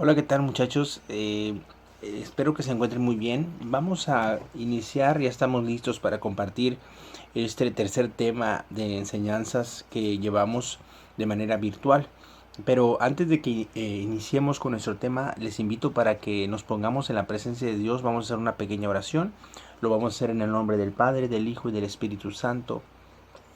Hola, ¿qué tal muchachos? Espero que se encuentren muy bien. Vamos a iniciar, ya estamos listos para compartir este tercer tema de enseñanzas que llevamos de manera virtual. Pero antes de que iniciemos con nuestro tema, les invito para que nos pongamos en la presencia de Dios. Vamos a hacer una pequeña oración. Lo vamos a hacer en el nombre del Padre, del Hijo y del Espíritu Santo.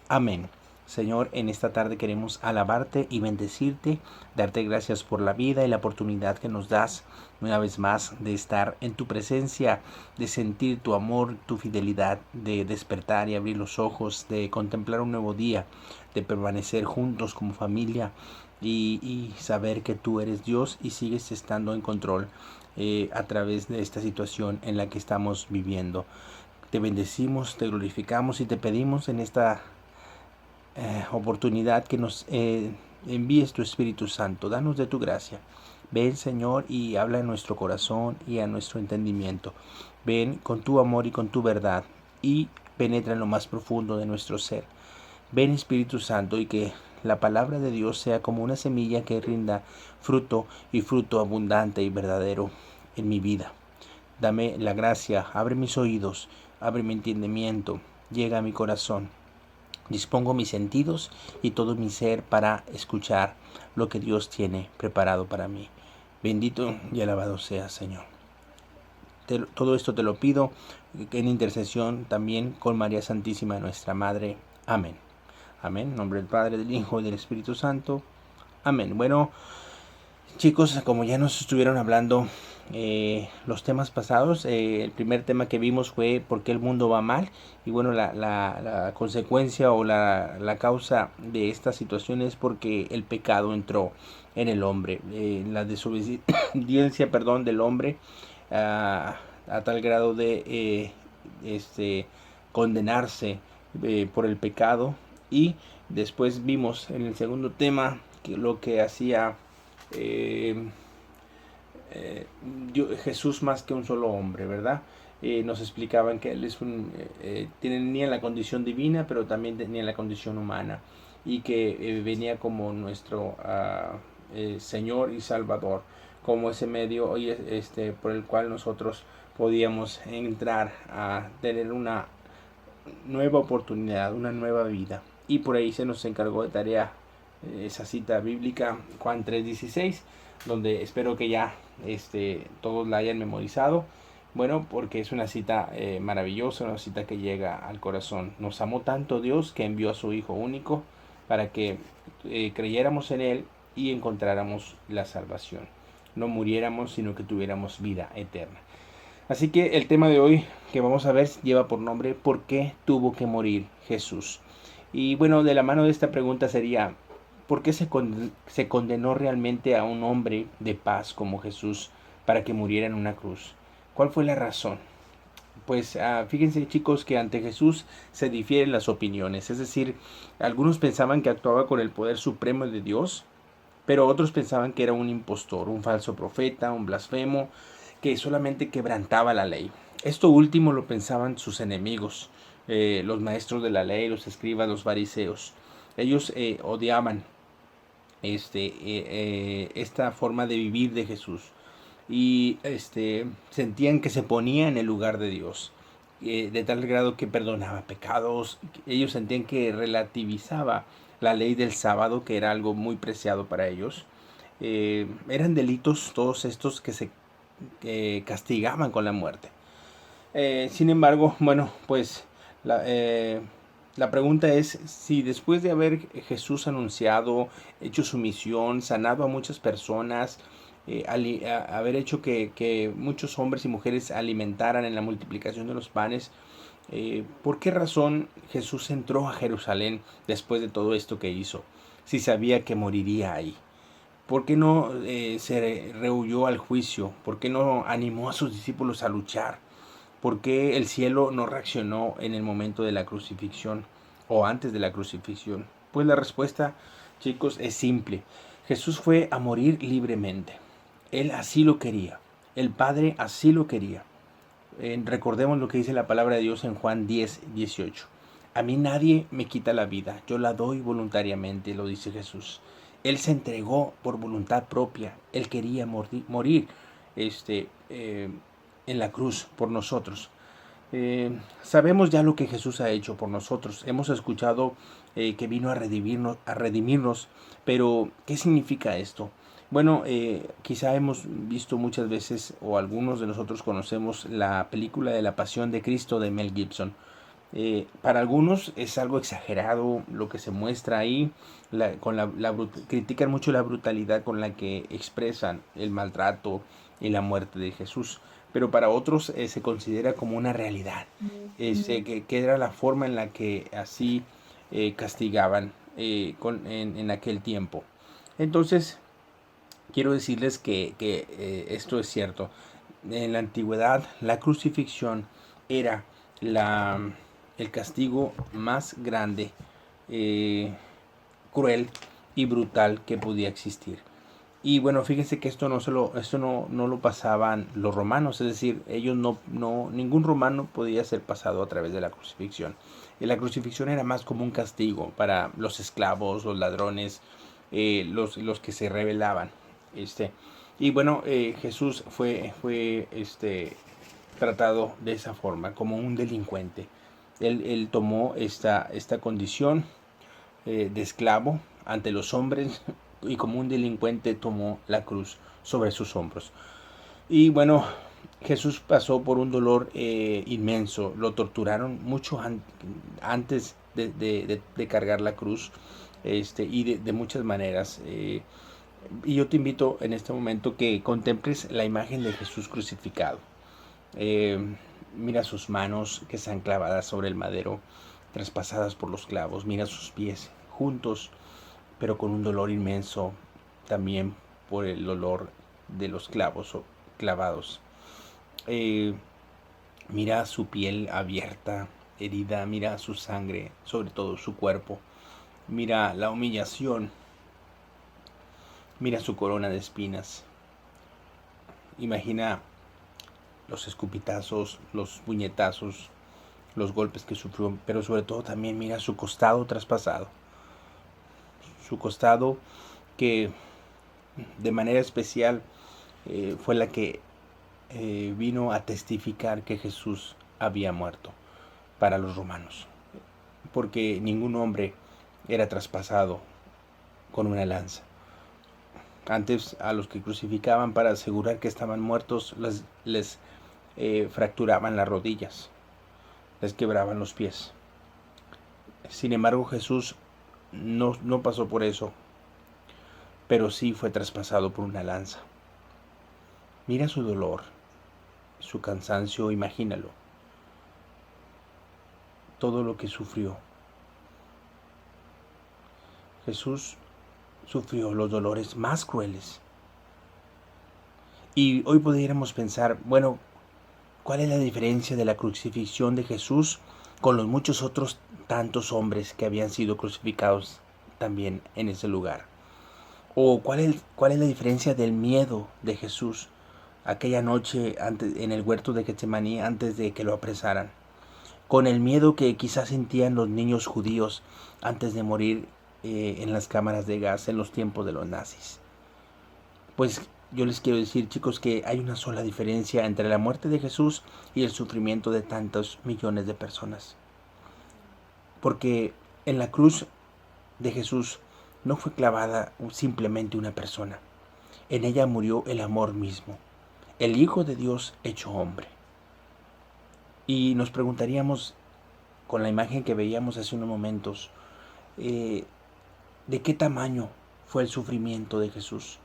Amén. Señor, en esta tarde queremos alabarte y bendecirte, darte gracias por la vida y la oportunidad que nos das una vez más de estar en tu presencia, de sentir tu amor, tu fidelidad, de despertar y abrir los ojos, de contemplar un nuevo día, de permanecer juntos como familia y saber que tú eres Dios y sigues estando en control a través de esta situación en la que estamos viviendo. Te bendecimos, te glorificamos y te pedimos en esta oportunidad que nos envíes tu Espíritu Santo. Danos de tu gracia. Ven, Señor, y habla en nuestro corazón y a nuestro entendimiento. Ven con tu amor y con tu verdad y penetra en lo más profundo de nuestro ser. Ven, Espíritu Santo, y que la palabra de Dios sea como una semilla que rinda fruto y fruto abundante y verdadero en mi vida. Dame la gracia, abre mis oídos, abre mi entendimiento, llega a mi corazón. Dispongo mis sentidos y todo mi ser para escuchar lo que Dios tiene preparado para mí. Bendito y alabado sea, Señor. Todo esto te lo pido en intercesión también con María Santísima, nuestra Madre. Amén. Amén. En nombre del Padre, del Hijo y del Espíritu Santo. Amén. Bueno, chicos, como ya nos estuvieron hablando los temas pasados, el primer tema que vimos fue por qué el mundo va mal. Y bueno, la consecuencia o la causa de esta situación es porque el pecado entró en el hombre. La desobediencia, perdón, del hombre a tal grado de condenarse por el pecado. Y después vimos en el segundo tema que lo que hacía eh, Jesús más que un solo hombre, ¿verdad? Nos explicaban que él es tenía la condición divina, pero también tenía la condición humana, y que venía como nuestro Señor y Salvador, como ese medio por el cual nosotros podíamos entrar a tener una nueva oportunidad, una nueva vida. Y por ahí se nos encargó de tarea esa cita bíblica, Juan 3:16, donde espero que ya todos la hayan memorizado. Bueno, porque es una cita maravillosa, una cita que llega al corazón. Nos amó tanto Dios que envió a su Hijo único para que creyéramos en Él y encontráramos la salvación. No muriéramos, sino que tuviéramos vida eterna. Así que el tema de hoy que vamos a ver lleva por nombre ¿por qué tuvo que morir Jesús? Y bueno, de la mano de esta pregunta sería ¿por qué se condenó realmente a un hombre de paz como Jesús para que muriera en una cruz? ¿Cuál fue la razón? Pues fíjense chicos que ante Jesús se difieren las opiniones, es decir, algunos pensaban que actuaba con el poder supremo de Dios, pero otros pensaban que era un impostor, un falso profeta, un blasfemo, que solamente quebrantaba la ley. Esto último lo pensaban sus enemigos, los maestros de la ley, los escribas, los fariseos. Ellos odiaban esta forma de vivir de Jesús y sentían que se ponía en el lugar de Dios, de tal grado que perdonaba pecados. Ellos sentían que relativizaba la ley del sábado, que era algo muy preciado para ellos. Eran delitos todos estos que se castigaban con la muerte. Sin embargo, bueno, pues la pregunta es si después de haber Jesús anunciado, hecho su misión, sanado a muchas personas, haber hecho que muchos hombres y mujeres alimentaran en la multiplicación de los panes, ¿por qué razón Jesús entró a Jerusalén después de todo esto que hizo? Si sabía que moriría ahí. ¿Por qué no se rehuyó al juicio? ¿Por qué no animó a sus discípulos a luchar? ¿Por qué el cielo no reaccionó en el momento de la crucifixión o antes de la crucifixión? Pues la respuesta, chicos, es simple. Jesús fue a morir libremente. Él así lo quería. El Padre así lo quería. Recordemos lo que dice la palabra de Dios en Juan 10:18. A mí nadie me quita la vida, yo la doy voluntariamente, lo dice Jesús. Él se entregó por voluntad propia. Él quería morir en la cruz por nosotros. Sabemos ya lo que Jesús ha hecho por nosotros. Hemos escuchado que vino a redimirnos, pero ¿qué significa esto? Bueno, quizá hemos visto muchas veces, o algunos de nosotros conocemos la película de la Pasión de Cristo de Mel Gibson. Para algunos es algo exagerado lo que se muestra ahí, critican mucho la brutalidad con la que expresan el maltrato y la muerte de Jesús, pero para otros se considera como una realidad, que era la forma en la que así castigaban en aquel tiempo. Entonces, quiero decirles que esto es cierto. En la antigüedad, la crucifixión era el castigo más grande, cruel y brutal que podía existir. Y bueno, fíjense que esto no lo pasaban los romanos, es decir, ellos ningún romano podía ser pasado a través de la crucifixión. Y la crucifixión era más como un castigo para los esclavos, los ladrones, los que se rebelaban. Y bueno, Jesús fue tratado de esa forma, como un delincuente. Él tomó esta condición de esclavo ante los hombres y como un delincuente tomó la cruz sobre sus hombros. Y bueno, Jesús pasó por un dolor inmenso. Lo torturaron mucho antes de cargar la cruz, y de muchas maneras. Y yo te invito en este momento que contemples la imagen de Jesús crucificado. Mira sus manos que están clavadas sobre el madero, traspasadas por los clavos. Mira sus pies juntos, pero con un dolor inmenso también por el dolor de los clavos clavados. Mira su piel abierta, herida, mira su sangre, sobre todo su cuerpo. Mira la humillación. Mira su corona de espinas. Imagina los escupitazos, los puñetazos, los golpes que sufrió, pero sobre todo también mira su costado traspasado. Su costado que de manera especial fue la que vino a testificar que Jesús había muerto para los romanos, porque ningún hombre era traspasado con una lanza. Antes, a los que crucificaban para asegurar que estaban muertos, les fracturaban las rodillas, les quebraban los pies. Sin embargo, Jesús no pasó por eso, pero sí fue traspasado por una lanza. Mira su dolor, su cansancio, imagínalo, todo lo que sufrió. Jesús sufrió los dolores más crueles. Y hoy pudiéramos pensar, bueno, ¿cuál es la diferencia de la crucifixión de Jesús con los muchos otros tantos hombres que habían sido crucificados también en ese lugar? ¿O cuál es la diferencia del miedo de Jesús aquella noche en el huerto de Getsemaní antes de que lo apresaran? Con el miedo que quizás sentían los niños judíos antes de morir en las cámaras de gas en los tiempos de los nazis. Pues yo les quiero decir, chicos, que hay una sola diferencia entre la muerte de Jesús y el sufrimiento de tantos millones de personas. Porque en la cruz de Jesús no fue clavada simplemente una persona. En ella murió el amor mismo, el Hijo de Dios hecho hombre. Y nos preguntaríamos, con la imagen que veíamos hace unos momentos, ¿de qué tamaño fue el sufrimiento de Jesús?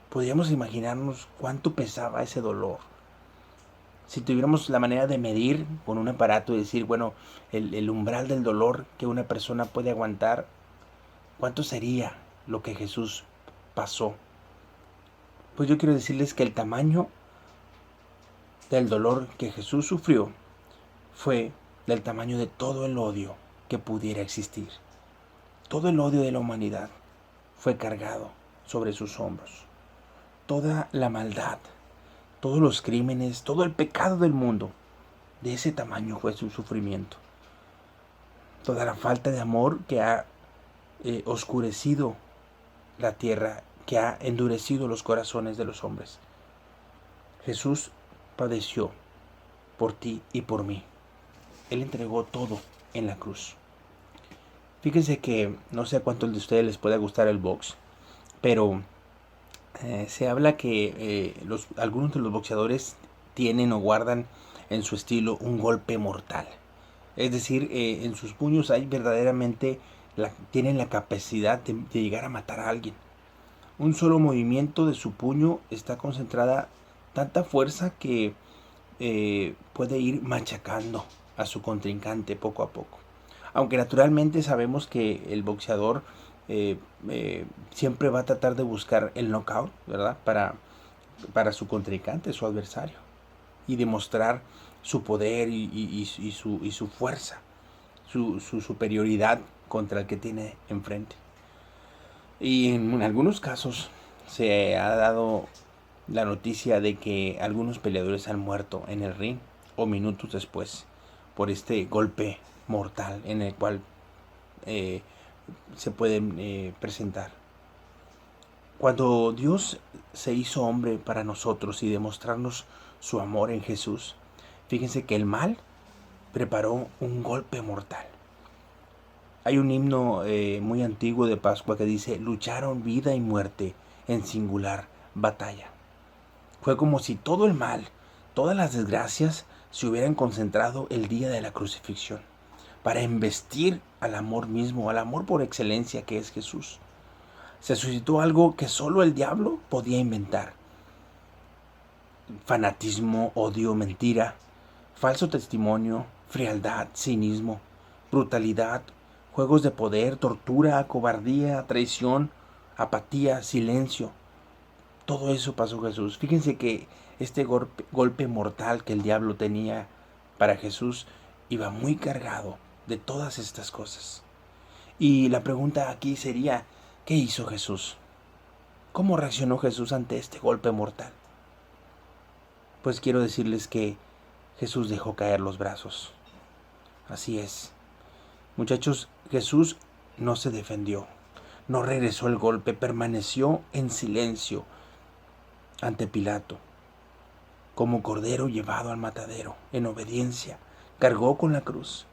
Podríamos imaginarnos cuánto pesaba ese dolor. Si tuviéramos la manera de medir con un aparato y decir, bueno, el umbral del dolor que una persona puede aguantar, ¿cuánto sería lo que Jesús pasó? Pues yo quiero decirles que el tamaño del dolor que Jesús sufrió fue del tamaño de todo el odio que pudiera existir. Todo el odio de la humanidad fue cargado sobre sus hombros. Toda la maldad, todos los crímenes, todo el pecado del mundo, de ese tamaño fue su sufrimiento. Toda la falta de amor que ha oscurecido la tierra, que ha endurecido los corazones de los hombres. Jesús padeció por ti y por mí. Él entregó todo en la cruz. Fíjense que no sé a cuántos de ustedes les pueda gustar el box, pero se habla que algunos de los boxeadores tienen o guardan en su estilo un golpe mortal. Es decir, en sus puños hay verdaderamente, tienen la capacidad de llegar a matar a alguien. Un solo movimiento de su puño está concentrada tanta fuerza que puede ir machacando a su contrincante poco a poco. Aunque naturalmente sabemos que el boxeador siempre va a tratar de buscar el knockout, ¿verdad? Para su contrincante, su adversario. Y demostrar su poder y su fuerza, su superioridad contra el que tiene enfrente. Y en algunos casos se ha dado la noticia de que algunos peleadores han muerto en el ring o minutos después por este golpe mortal en el cual se pueden presentar. Cuando Dios se hizo hombre para nosotros y demostrarnos su amor en Jesús, fíjense que el mal preparó un golpe mortal. Hay un himno muy antiguo de Pascua que dice: lucharon vida y muerte en singular batalla. Fue como si todo el mal, todas las desgracias se hubieran concentrado el día de la crucifixión para embestir al amor mismo, al amor por excelencia que es Jesús. Se suscitó algo que solo el diablo podía inventar: fanatismo, odio, mentira, falso testimonio, frialdad, cinismo, brutalidad, juegos de poder, tortura, cobardía, traición, apatía, silencio. Todo eso pasó Jesús. Fíjense que este golpe mortal que el diablo tenía para Jesús iba muy cargado de todas estas cosas. Y la pregunta aquí sería: ¿qué hizo Jesús? ¿Cómo reaccionó Jesús ante este golpe mortal? Pues quiero decirles que Jesús dejó caer los brazos. Así es. Muchachos, Jesús no se defendió, no regresó el golpe, permaneció en silencio ante Pilato. Como cordero llevado al matadero, en obediencia, cargó con la cruz.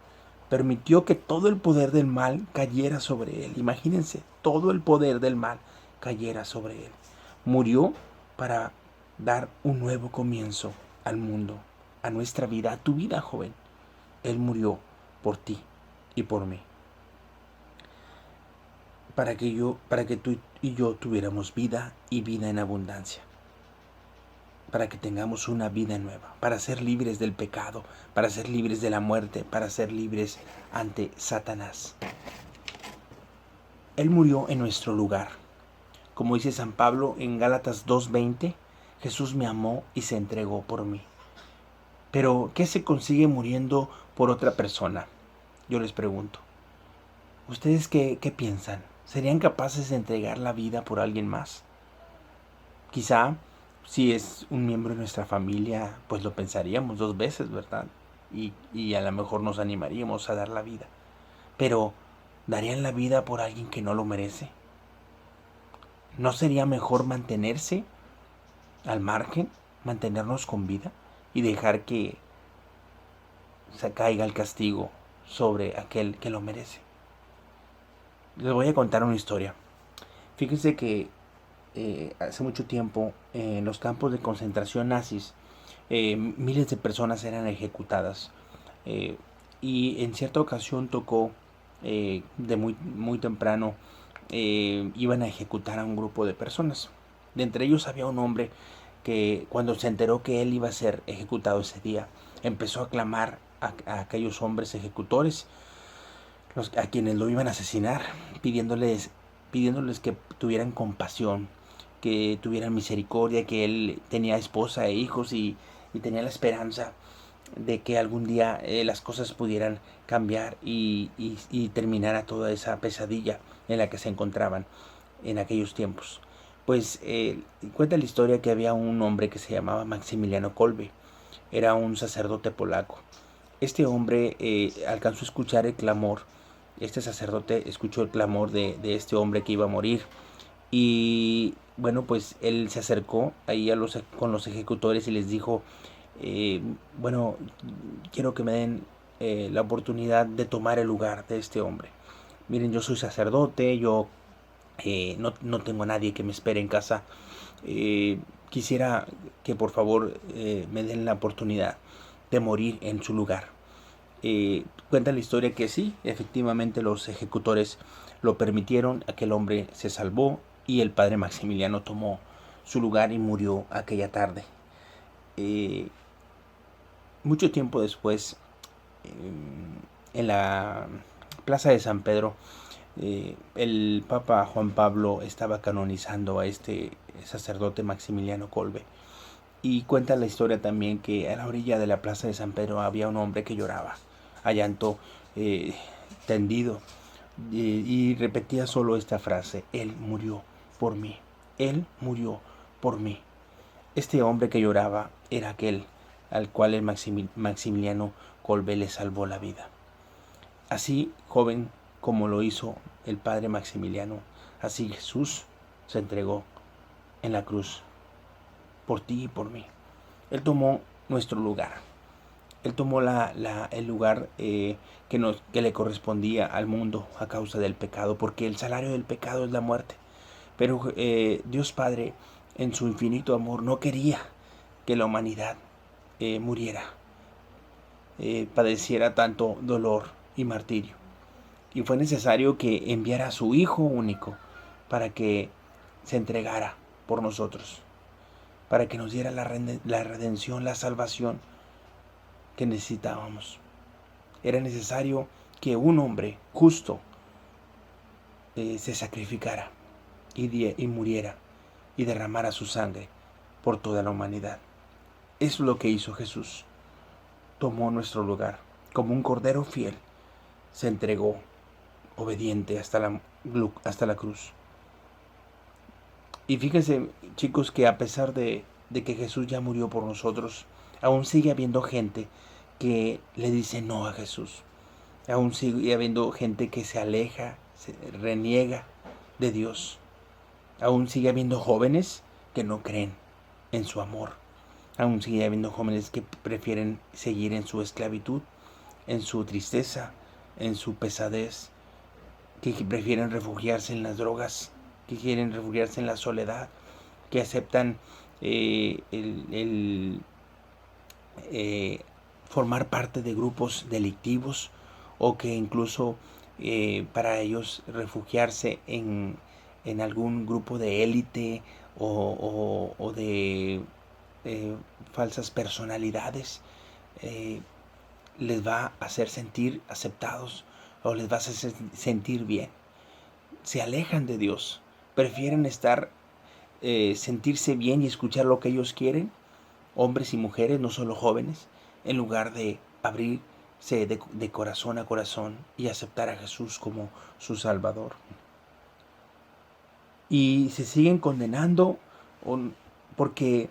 Permitió que todo el poder del mal cayera sobre él. Imagínense, todo el poder del mal cayera sobre él. Murió para dar un nuevo comienzo al mundo, a nuestra vida, a tu vida, joven. Él murió por ti y por mí, para que tú y yo tuviéramos vida y vida en abundancia, para que tengamos una vida nueva, para ser libres del pecado, para ser libres de la muerte, para ser libres ante Satanás. Él murió en nuestro lugar. Como dice San Pablo en Gálatas 2:20, Jesús me amó y se entregó por mí. Pero, ¿qué se consigue muriendo por otra persona? Yo les pregunto, ¿ustedes qué piensan? ¿Serían capaces de entregar la vida por alguien más? Quizá, si es un miembro de nuestra familia, pues lo pensaríamos 2 veces, ¿verdad? Y a lo mejor nos animaríamos a dar la vida. Pero, ¿darían la vida por alguien que no lo merece? ¿No sería mejor mantenerse al margen, mantenernos con vida y dejar que se caiga el castigo sobre aquel que lo merece? Les voy a contar una historia. Fíjense que hace mucho tiempo en los campos de concentración nazis miles de personas eran ejecutadas, y en cierta ocasión tocó de muy temprano, iban a ejecutar a un grupo de personas. De entre ellos había un hombre que, cuando se enteró que él iba a ser ejecutado ese día, empezó a clamar a aquellos hombres ejecutores, a quienes lo iban a asesinar, pidiéndoles que tuvieran compasión, que tuvieran misericordia, que él tenía esposa e hijos y tenía la esperanza de que algún día las cosas pudieran cambiar y terminara toda esa pesadilla en la que se encontraban en aquellos tiempos. Pues cuenta la historia que había un hombre que se llamaba Maximiliano Kolbe. Era un sacerdote polaco. Este hombre alcanzó a escuchar el clamor. Este sacerdote escuchó el clamor de este hombre que iba a morir, Y bueno, pues él se acercó ahí con los ejecutores y les dijo, bueno, quiero que me den la oportunidad de tomar el lugar de este hombre. Miren, yo soy sacerdote, yo no tengo a nadie que me espere en casa. Eh, Quisiera que por favor me den la oportunidad de morir en su lugar. Cuenta la historia que sí, efectivamente los ejecutores lo permitieron, aquel hombre se salvó y el padre Maximiliano tomó su lugar y murió aquella tarde. Eh, Mucho tiempo después, en la plaza de San Pedro, el Papa Juan Pablo estaba canonizando a este sacerdote Maximiliano Kolbe. Y cuenta la historia también que a la orilla de la plaza de San Pedro había un hombre que lloraba a llanto tendido y repetía solo esta frase: Él murió por mí, Él murió por mí. Este hombre que lloraba era aquel al cual el Maximiliano Kolbe le salvó la vida. Así, joven, como lo hizo el padre Maximiliano, así Jesús se entregó en la cruz por ti y por mí. Él tomó nuestro lugar. Él tomó el lugar que le correspondía al mundo a causa del pecado, porque el salario del pecado es la muerte. Pero Dios Padre, en su infinito amor, no quería que la humanidad muriera, padeciera tanto dolor y martirio. Y fue necesario que enviara a su Hijo único para que se entregara por nosotros, para que nos diera la redención, la salvación que necesitábamos. Era necesario que un hombre justo se sacrificara y muriera y derramara su sangre por toda la humanidad. Eso es lo que hizo Jesús. Tomó nuestro lugar. Como un cordero fiel, se entregó obediente hasta la cruz. Y fíjense, chicos, que a pesar de que Jesús ya murió por nosotros, aún sigue habiendo gente que le dice no a Jesús. Aún sigue habiendo gente que se aleja, se reniega de Dios. Aún sigue habiendo jóvenes que no creen en su amor. Aún sigue habiendo jóvenes que prefieren seguir en su esclavitud, en su tristeza, en su pesadez, que prefieren refugiarse en las drogas, que quieren refugiarse en la soledad, que aceptan formar parte de grupos delictivos, o que incluso para ellos refugiarse en algún grupo de élite o de falsas personalidades les va a hacer sentir aceptados o les va a hacer sentir bien. Se alejan de Dios, prefieren sentirse bien y escuchar lo que ellos quieren, hombres y mujeres, no solo jóvenes, en lugar de abrirse de corazón a corazón y aceptar a Jesús como su Salvador. Y se siguen condenando porque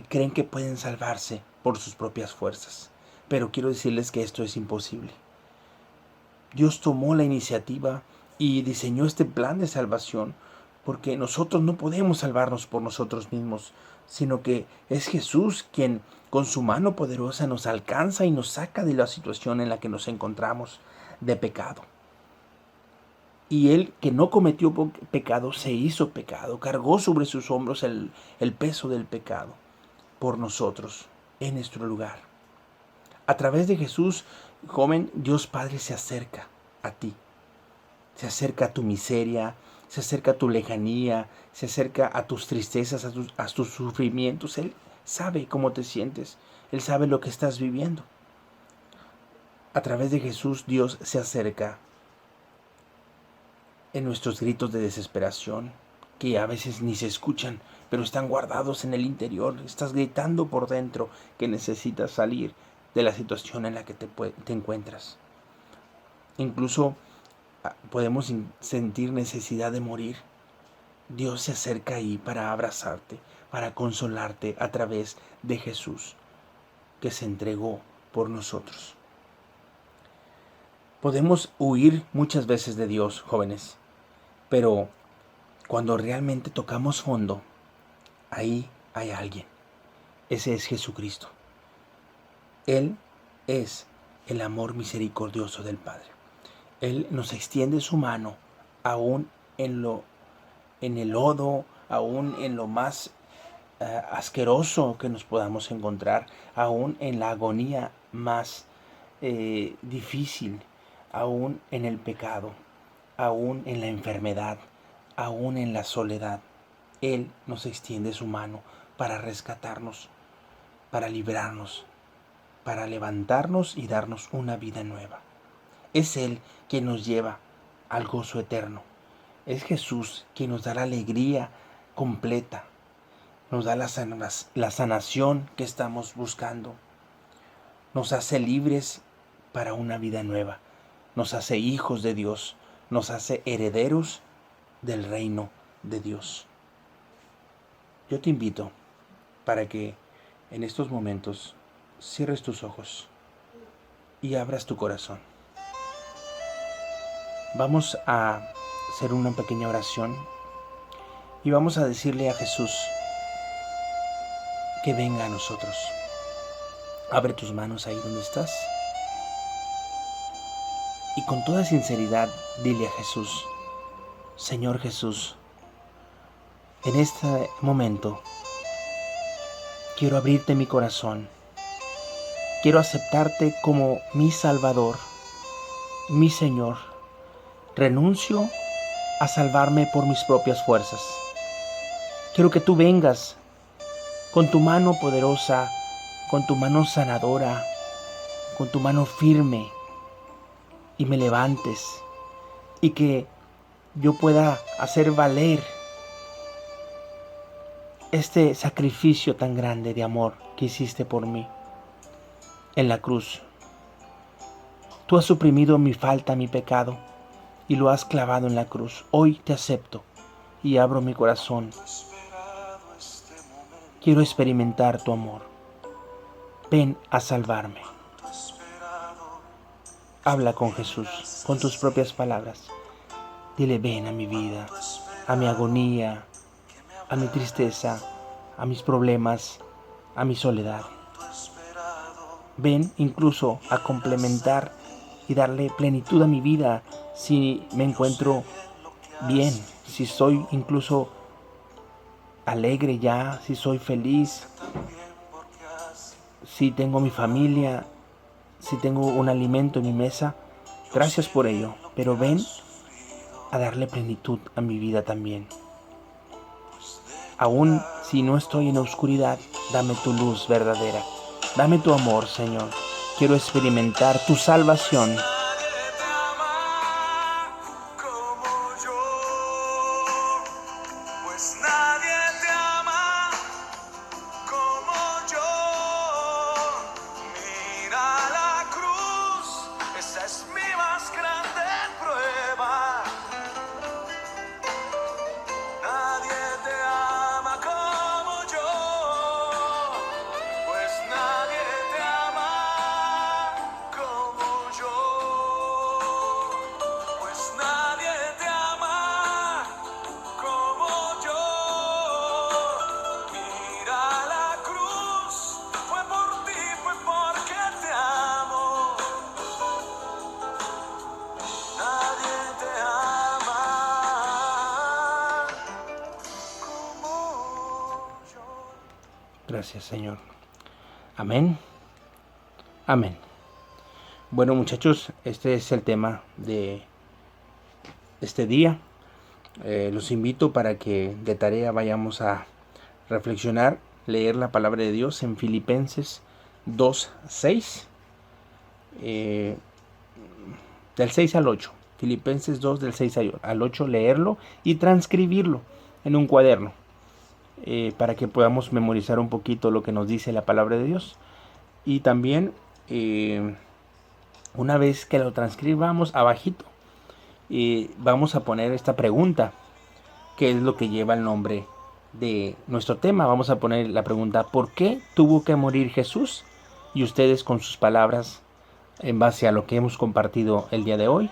creen que pueden salvarse por sus propias fuerzas. Pero quiero decirles que esto es imposible. Dios tomó la iniciativa y diseñó este plan de salvación porque nosotros no podemos salvarnos por nosotros mismos, sino que es Jesús quien con su mano poderosa nos alcanza y nos saca de la situación en la que nos encontramos de pecado. Y Él, que no cometió pecado, se hizo pecado, cargó sobre sus hombros el peso del pecado por nosotros, en nuestro lugar. A través de Jesús, joven, Dios Padre se acerca a ti, se acerca a tu miseria, se acerca a tu lejanía, se acerca a tus tristezas, a tus sufrimientos. Él sabe cómo te sientes, Él sabe lo que estás viviendo. A través de Jesús, Dios se acerca en nuestros gritos de desesperación, que a veces ni se escuchan, pero están guardados en el interior. Estás gritando por dentro que necesitas salir de la situación en la que te encuentras. Incluso podemos sentir necesidad de morir. Dios se acerca ahí para abrazarte, para consolarte a través de Jesús, que se entregó por nosotros. Podemos huir muchas veces de Dios, jóvenes, pero Cuando realmente tocamos fondo, ahí hay alguien. Ese es Jesucristo. Él es el amor misericordioso del Padre. Él nos extiende su mano aún en el lodo, aún en lo más asqueroso que nos podamos encontrar, aún en la agonía más difícil, aún en el pecado, aún en la enfermedad, aún en la soledad. Él nos extiende su mano para rescatarnos, para librarnos, para levantarnos y darnos una vida nueva. Es Él quien nos lleva al gozo eterno. Es Jesús quien nos da la alegría completa, nos da la sanación que estamos buscando, nos hace libres para una vida nueva, nos hace hijos de Dios, nos hace herederos del reino de Dios. Yo te invito para que en estos momentos cierres tus ojos y abras tu corazón. Vamos a hacer una pequeña oración y vamos a decirle a Jesús que venga a nosotros. Abre tus manos ahí donde estás y con toda sinceridad dile a Jesús: Señor Jesús, en este momento quiero abrirte mi corazón. Quiero aceptarte como mi Salvador, mi Señor. Renuncio a salvarme por mis propias fuerzas. Quiero que tú vengas con tu mano poderosa, con tu mano sanadora, con tu mano firme y me levantes y que yo pueda hacer valer este sacrificio tan grande de amor que hiciste por mí en la cruz. Tú has suprimido mi falta, mi pecado y lo has clavado en la cruz. Hoy te acepto y abro mi corazón. Quiero experimentar tu amor. Ven a salvarme. Habla con Jesús con tus propias palabras. Dile: ven a mi vida, a mi agonía, a mi tristeza, a mis problemas, a mi soledad. Ven incluso a complementar y darle plenitud a mi vida si me encuentro bien, si soy incluso alegre ya, si soy feliz, si tengo mi familia, si tengo un alimento en mi mesa. Gracias por ello, pero ven a darle plenitud a mi vida también. Aún si no estoy en la oscuridad, dame tu luz verdadera. Dame tu amor, Señor. Quiero experimentar tu salvación. Gracias, Señor. Amén. Amén. Bueno, muchachos, este es el tema de este día. Los invito para que de tarea vayamos a reflexionar, leer la palabra de Dios en Filipenses 2:6, del 6 al 8. Filipenses 2 del 6 al 8, leerlo y transcribirlo en un cuaderno. Para que podamos memorizar un poquito lo que nos dice la palabra de Dios. Y también una vez que lo transcribamos, abajito vamos a poner esta pregunta, que es lo que lleva el nombre de nuestro tema. Vamos a poner la pregunta: ¿por qué tuvo que morir Jesús? Y ustedes, con sus palabras, en base a lo que hemos compartido el día de hoy,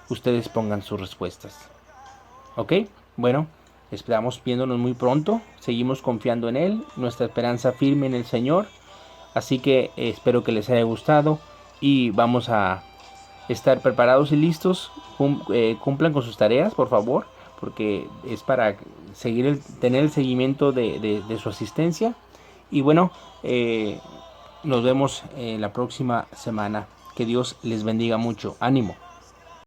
ustedes pongan sus respuestas. ¿Ok? Bueno, Esperamos viéndonos muy pronto. Seguimos confiando en Él, nuestra esperanza firme en el Señor. Así que espero que les haya gustado y vamos a estar preparados y listos. Cumplan con sus tareas, por favor, porque es para tener el seguimiento de su asistencia. Y bueno, nos vemos la próxima semana. Que Dios les bendiga mucho. Ánimo.